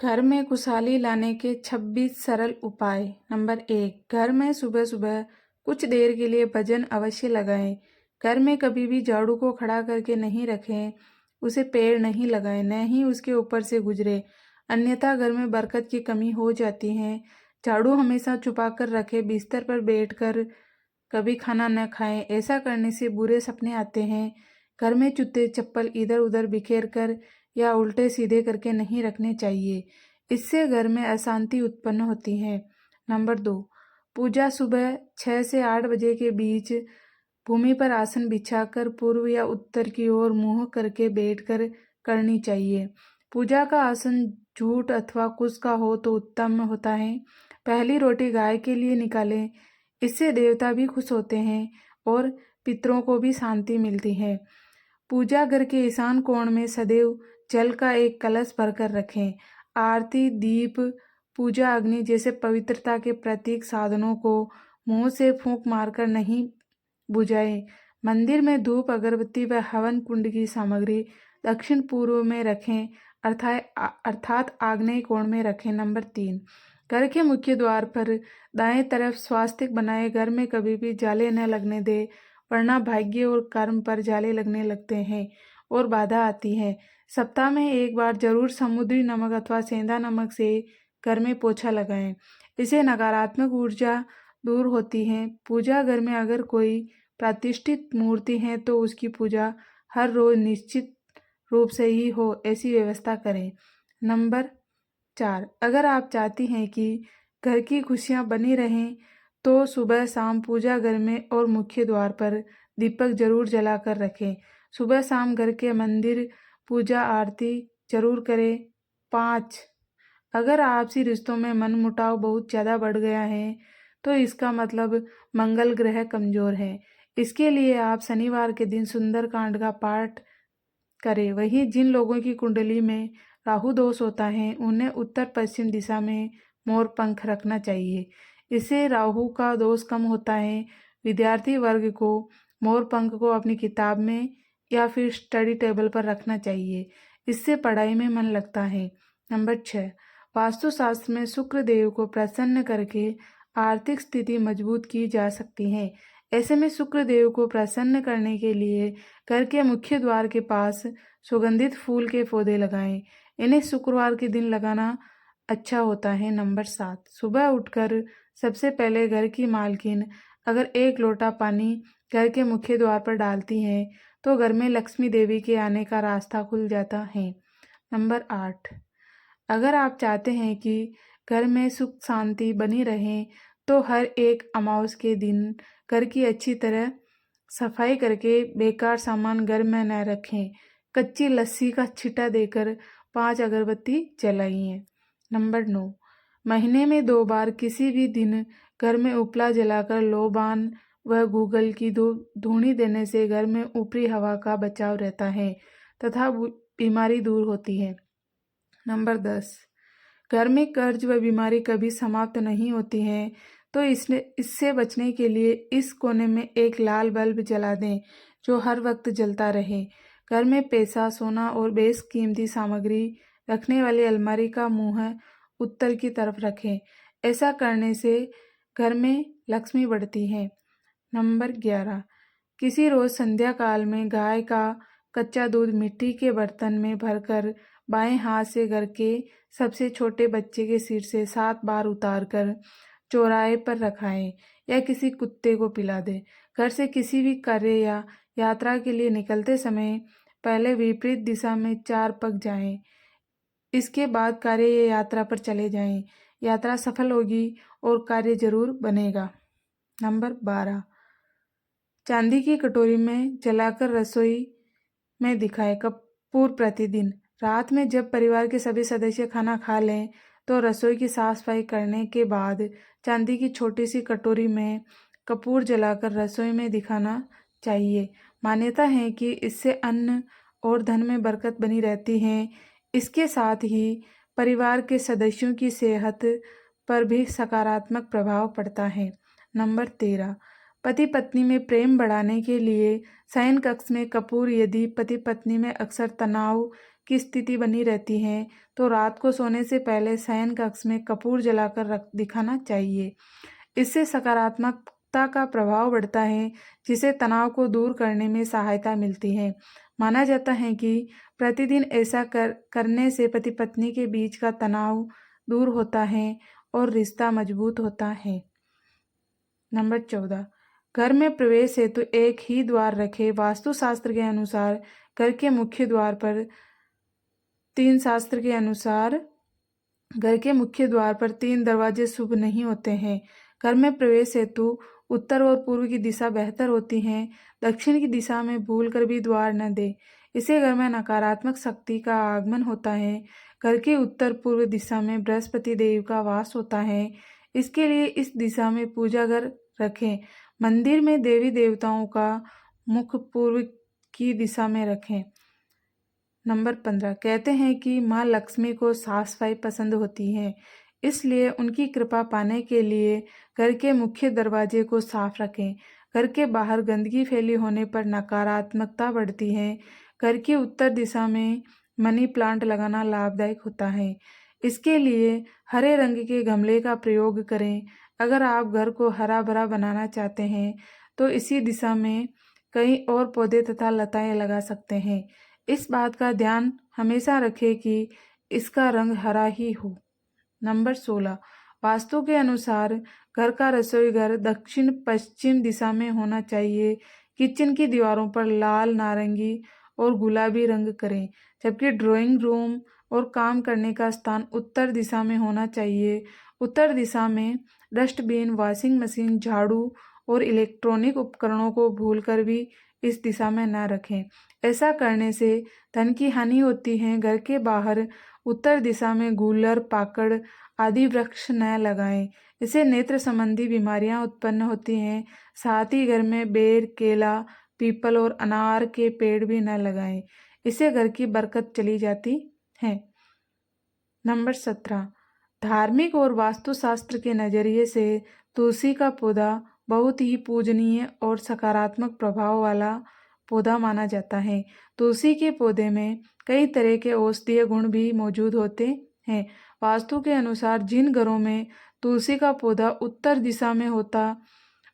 घर में खुशहाली लाने के 26 सरल उपाय। नंबर 1, घर में सुबह सुबह कुछ देर के लिए भजन अवश्य लगाएं। घर में कभी भी झाड़ू को खड़ा करके नहीं रखें, उसे पेड़ नहीं लगाएं, न ही उसके ऊपर से गुजरे, अन्यथा घर में बरकत की कमी हो जाती है। झाड़ू हमेशा छुपा कर रखें, बिस्तर पर बैठकर कभी खाना न खाएं, ऐसा करने से बुरे सपने आते हैं। घर में जूते चप्पल इधर उधर बिखेर कर या उल्टे सीधे करके नहीं रखने चाहिए, इससे घर में अशांति उत्पन्न होती है। नंबर 2, पूजा सुबह 6 से 8 बजे के बीच भूमि पर आसन बिछाकर पूर्व या उत्तर की ओर मुंह करके बैठकर करनी चाहिए। पूजा का आसन जूट अथवा कुश का हो तो उत्तम होता है। पहली रोटी गाय के लिए निकालें, इससे देवता भी खुश होते हैं और पितरों को भी शांति मिलती है। पूजा घर के ईशान कोण में सदैव जल का एक कलश भरकर रखें। आरती, दीप, पूजा अग्नि जैसे पवित्रता के प्रतीक साधनों को मुंह से फूंक मारकर नहीं बुझाएं। मंदिर में धूप, अगरबत्ती व हवन कुंड की सामग्री दक्षिण पूर्व में रखें, अर्थात आग्नेय कोण में रखें। नंबर 3, घर के मुख्य द्वार पर दाएं तरफ स्वास्तिक बनाए। घर में कभी भी जाले न लगने दे, वरना भाग्य और कर्म पर जाले लगने लगते हैं और बाधा आती है। सप्ताह में एक बार जरूर समुद्री नमक अथवा सेंधा नमक से घर में पोछा लगाएं, इससे नकारात्मक ऊर्जा दूर होती है। पूजा घर में अगर कोई प्रतिष्ठित मूर्ति है तो उसकी पूजा हर रोज निश्चित रूप से ही हो, ऐसी व्यवस्था करें। नंबर 4, अगर आप चाहती हैं कि घर की खुशियां बनी रहें तो सुबह शाम पूजा घर में और मुख्य द्वार पर दीपक जरूर जलाकर रखें। सुबह शाम घर के मंदिर पूजा आरती जरूर करें। 5, अगर आपसी रिश्तों में मनमुटाव बहुत ज़्यादा बढ़ गया है तो इसका मतलब मंगल ग्रह कमजोर है। इसके लिए आप शनिवार के दिन सुंदरकांड का पाठ करें। वहीं जिन लोगों की कुंडली में राहु दोष होता है उन्हें उत्तर पश्चिम दिशा में मोर पंख रखना चाहिए, इससे राहु का दोष कम होता है। विद्यार्थी वर्ग को मोर पंख को अपनी किताब में या फिर स्टडी टेबल पर रखना चाहिए, इससे पढ़ाई में मन लगता है। नंबर 6, वास्तुशास्त्र में शुक्र देव को प्रसन्न करके आर्थिक स्थिति मजबूत की जा सकती है। ऐसे में शुक्र देव को प्रसन्न करने के लिए घर के मुख्य द्वार के पास सुगंधित फूल के पौधे लगाएं। इन्हें शुक्रवार के दिन लगाना अच्छा होता है। नंबर 7, सुबह उठकर सबसे पहले घर की मालकिन अगर एक लोटा पानी घर के मुख्य द्वार पर डालती है तो घर में लक्ष्मी देवी के आने का रास्ता खुल जाता है। नंबर 8, अगर आप चाहते हैं कि घर में सुख शांति बनी रहे तो हर एक अमावस के दिन घर की अच्छी तरह सफाई करके बेकार सामान घर में न रखें। कच्ची लस्सी का छिटा देकर 5 अगरबत्ती जलाइए। नंबर 9, महीने में 2 बार किसी भी दिन घर में उपला जलाकर लोबान व गूगल की धूनी देने से घर में ऊपरी हवा का बचाव रहता है तथा बीमारी दूर होती है। नंबर 10, घर में कर्ज व बीमारी कभी समाप्त नहीं होती है तो इससे बचने के लिए इस कोने में एक लाल बल्ब जला दें जो हर वक्त जलता रहे। घर में पैसा, सोना और बेशकीमती सामग्री रखने वाली अलमारी का मुंह उत्तर की तरफ रखें। ऐसा करने से घर में लक्ष्मी बढ़ती है। नंबर 11, किसी रोज संध्या काल में गाय का कच्चा दूध मिट्टी के बर्तन में भरकर बाएं हाथ से घर के सबसे छोटे बच्चे के सिर से 7 बार उतारकर चौराहे पर रखाएं या किसी कुत्ते को पिला दें। घर से किसी भी कार्य या यात्रा के लिए निकलते समय पहले विपरीत दिशा में 4 पग जाएं, इसके बाद कार्य या यात्रा पर चले जाएं। यात्रा सफल होगी और कार्य जरूर बनेगा। नंबर 12, चांदी की कटोरी में जलाकर रसोई में दिखाएं कपूर प्रतिदिन। रात में जब परिवार के सभी सदस्य खाना खा लें तो रसोई की साफ सफाई करने के बाद चांदी की छोटी सी कटोरी में कपूर जलाकर रसोई में दिखाना चाहिए। मान्यता है कि इससे अन्न और धन में बरकत बनी रहती है। इसके साथ ही परिवार के सदस्यों की सेहत पर भी सकारात्मक प्रभाव पड़ता है। नंबर 13, पति पत्नी में प्रेम बढ़ाने के लिए शयन कक्ष में कपूर, यदि पति पत्नी में अक्सर तनाव की स्थिति बनी रहती है तो रात को सोने से पहले शयन कक्ष में कपूर जलाकर रख दिखाना चाहिए। इससे सकारात्मकता का प्रभाव बढ़ता है, जिसे तनाव को दूर करने में सहायता मिलती है। माना जाता है कि प्रतिदिन ऐसा करने से पति पत्नी के बीच का तनाव दूर होता है और रिश्ता मजबूत होता है। नंबर 14, घर में प्रवेश हेतु एक ही द्वार रखें। वास्तुशास्त्र के अनुसार घर के मुख्य द्वार पर तीन दरवाजे शुभ नहीं होते हैं। घर में प्रवेश हेतु उत्तर और पूर्व की दिशा बेहतर होती है। दक्षिण की दिशा में भूलकर भी द्वार न दे, इससे घर में नकारात्मक शक्ति का आगमन होता है। घर के उत्तर पूर्व दिशा में बृहस्पति देव का वास होता है, इसके लिए इस दिशा में पूजा घर रखें। मंदिर में देवी देवताओं का मुख पूर्व की दिशा में रखें। नंबर 15, कहते हैं कि माँ लक्ष्मी को साफ सफाई पसंद होती है, इसलिए उनकी कृपा पाने के लिए घर के मुख्य दरवाजे को साफ रखें। घर के बाहर गंदगी फैली होने पर नकारात्मकता बढ़ती है। घर की उत्तर दिशा में मनी प्लांट लगाना लाभदायक होता है, इसके लिए हरे रंग के गमले का प्रयोग करें। अगर आप घर को हरा भरा बनाना चाहते हैं तो इसी दिशा में कई और पौधे तथा लताएं लगा सकते हैं। इस बात का ध्यान हमेशा रखें कि इसका रंग हरा ही हो। नंबर 16, वास्तु के अनुसार घर का रसोई घर दक्षिण पश्चिम दिशा में होना चाहिए। किचन की दीवारों पर लाल, नारंगी और गुलाबी रंग करें, जबकि ड्राइंग रूम और काम करने का स्थान उत्तर दिशा में होना चाहिए। उत्तर दिशा में डस्टबिन, वॉशिंग मशीन, झाड़ू और इलेक्ट्रॉनिक उपकरणों को भूलकर भी इस दिशा में न रखें। ऐसा करने से धन की हानि होती है। घर के बाहर उत्तर दिशा में गूलर, पाकड़ आदि वृक्ष न लगाएं, इससे नेत्र संबंधी बीमारियां उत्पन्न होती हैं। साथ ही घर में बेर, केला, पीपल और अनार के पेड़ भी न लगाएं, इससे घर की बरकत चली जाती है। नंबर 17, धार्मिक और वास्तुशास्त्र के नज़रिए से तुलसी का पौधा बहुत ही पूजनीय और सकारात्मक प्रभाव वाला पौधा माना जाता है। तुलसी के पौधे में कई तरह के औषधीय गुण भी मौजूद होते हैं। वास्तु के अनुसार जिन घरों में तुलसी का पौधा उत्तर दिशा में होता,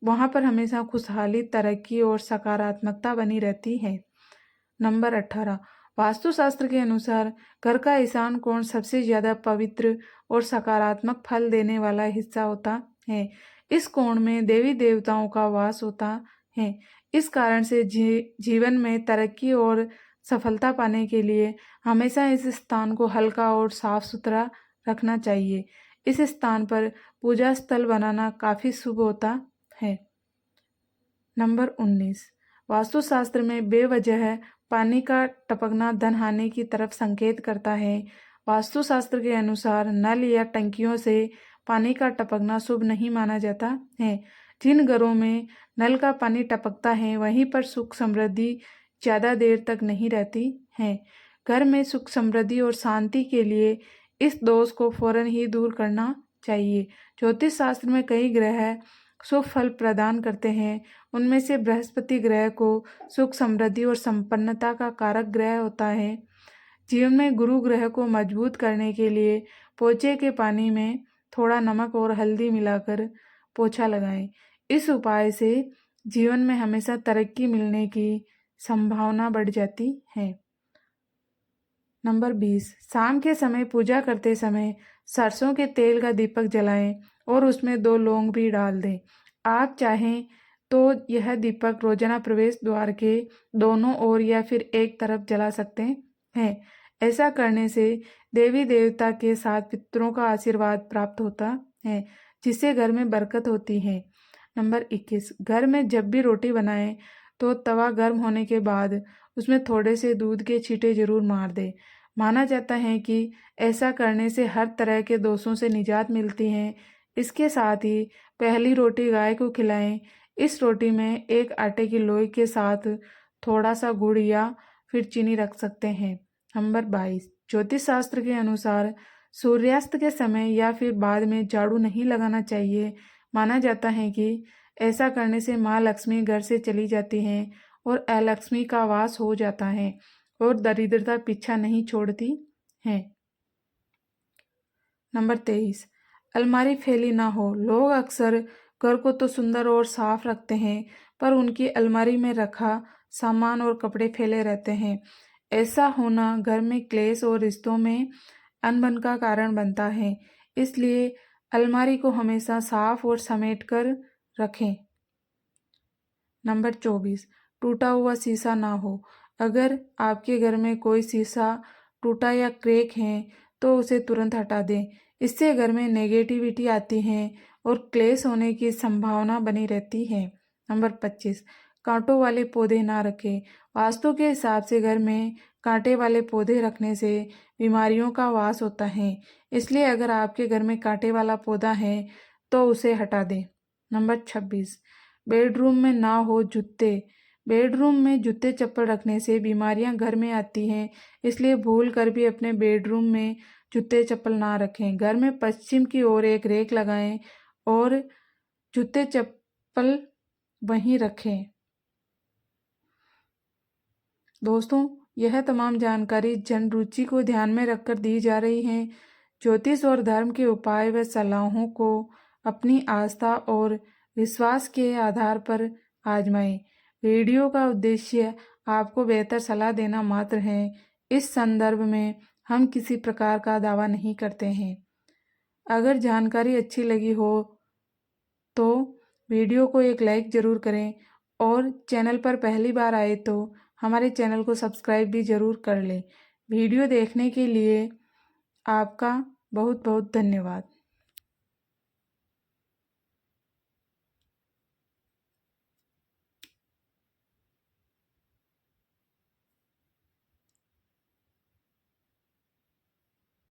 वहां पर हमेशा खुशहाली, तरक्की और सकारात्मकता बनी रहती है। नंबर 18, वास्तुशास्त्र के अनुसार घर का ईशान कोण सबसे ज़्यादा पवित्र और सकारात्मक फल देने वाला हिस्सा होता है। इस कोण में देवी देवताओं का वास होता है। इस कारण से जीवन में तरक्की और सफलता पाने के लिए हमेशा इस स्थान को हल्का और साफ सुथरा रखना चाहिए। इस स्थान पर पूजा स्थल बनाना काफ़ी शुभ होता है। नंबर 19, वास्तुशास्त्र में बेवजह पानी का टपकना धन हानि की तरफ संकेत करता है। वास्तुशास्त्र के अनुसार नल या टंकियों से पानी का टपकना शुभ नहीं माना जाता है। जिन घरों में नल का पानी टपकता है वहीं पर सुख समृद्धि ज़्यादा देर तक नहीं रहती है। घर में सुख समृद्धि और शांति के लिए इस दोष को फौरन ही दूर करना चाहिए। ज्योतिष शास्त्र में कई ग्रह शुभ फल प्रदान करते हैं। उनमें से बृहस्पति ग्रह को सुख समृद्धि और संपन्नता का कारक ग्रह होता है। जीवन में गुरु ग्रह को मजबूत करने के लिए पोछे के पानी में थोड़ा नमक और हल्दी मिलाकर पोछा लगाएं। इस उपाय से जीवन में हमेशा तरक्की मिलने की संभावना बढ़ जाती है। नंबर 20, शाम के समय पूजा करते समय सरसों के तेल का दीपक जलाएं और उसमें 2 लौंग भी डाल दें। आप चाहें तो यह दीपक रोजाना प्रवेश द्वार के दोनों ओर या फिर एक तरफ जला सकते हैं। ऐसा करने से देवी देवता के साथ पितरों का आशीर्वाद प्राप्त होता है, जिससे घर में बरकत होती है। नंबर 21, घर में जब भी रोटी बनाएं तो तवा गर्म होने के बाद उसमें थोड़े से दूध के छींटे जरूर मार दें। माना जाता है कि ऐसा करने से हर तरह के दोषों से निजात मिलती है। इसके साथ ही पहली रोटी गाय को खिलाएं। इस रोटी में एक आटे की लोई के साथ थोड़ा सा गुड़ या फिर चीनी रख सकते हैं। नंबर 22, ज्योतिष शास्त्र के अनुसार सूर्यास्त के समय या फिर बाद में झाड़ू नहीं लगाना चाहिए। माना जाता है कि ऐसा करने से माँ लक्ष्मी घर से चली जाती हैं और अलक्ष्मी का वास हो जाता है और दरिद्रता पीछा नहीं छोड़ती हैं। नंबर 23, अलमारी फैली ना हो। लोग अक्सर घर को तो सुंदर और साफ रखते हैं, पर उनकी अलमारी में रखा सामान और कपड़े फैले रहते हैं। ऐसा होना घर में क्लेश और रिश्तों में अनबन का कारण बनता है। इसलिए अलमारी को हमेशा साफ और समेट कर रखें। नंबर 24, टूटा हुआ शीशा ना हो। अगर आपके घर में कोई शीशा टूटा या क्रैक है तो उसे तुरंत हटा दें। इससे घर में नेगेटिविटी आती है और क्लेश होने की संभावना बनी रहती है। नंबर 25, कांटों वाले पौधे ना रखें। वास्तु के हिसाब से घर में कांटे वाले पौधे रखने से बीमारियों का वास होता है। इसलिए अगर आपके घर में कांटे वाला पौधा है तो उसे हटा दें। नंबर 26, बेडरूम में ना हो जूते। बेडरूम में जूते चप्पल रखने से बीमारियां घर में आती हैं। इसलिए भूल कर भी अपने बेडरूम में जूते चप्पल ना रखें। घर में पश्चिम की ओर एक रेक लगाएं और जूते चप्पल वहीं रखें। दोस्तों, यह तमाम जानकारी जन रुचि को ध्यान में रखकर दी जा रही है। ज्योतिष और धर्म के उपाय व सलाहों को अपनी आस्था और विश्वास के आधार पर आजमाएं। वीडियो का उद्देश्य आपको बेहतर सलाह देना मात्र है। इस संदर्भ में हम किसी प्रकार का दावा नहीं करते हैं। अगर जानकारी अच्छी लगी हो तो वीडियो को एक लाइक ज़रूर करें और चैनल पर पहली बार आए तो हमारे चैनल को सब्सक्राइब भी ज़रूर कर लें। वीडियो देखने के लिए आपका बहुत बहुत धन्यवाद।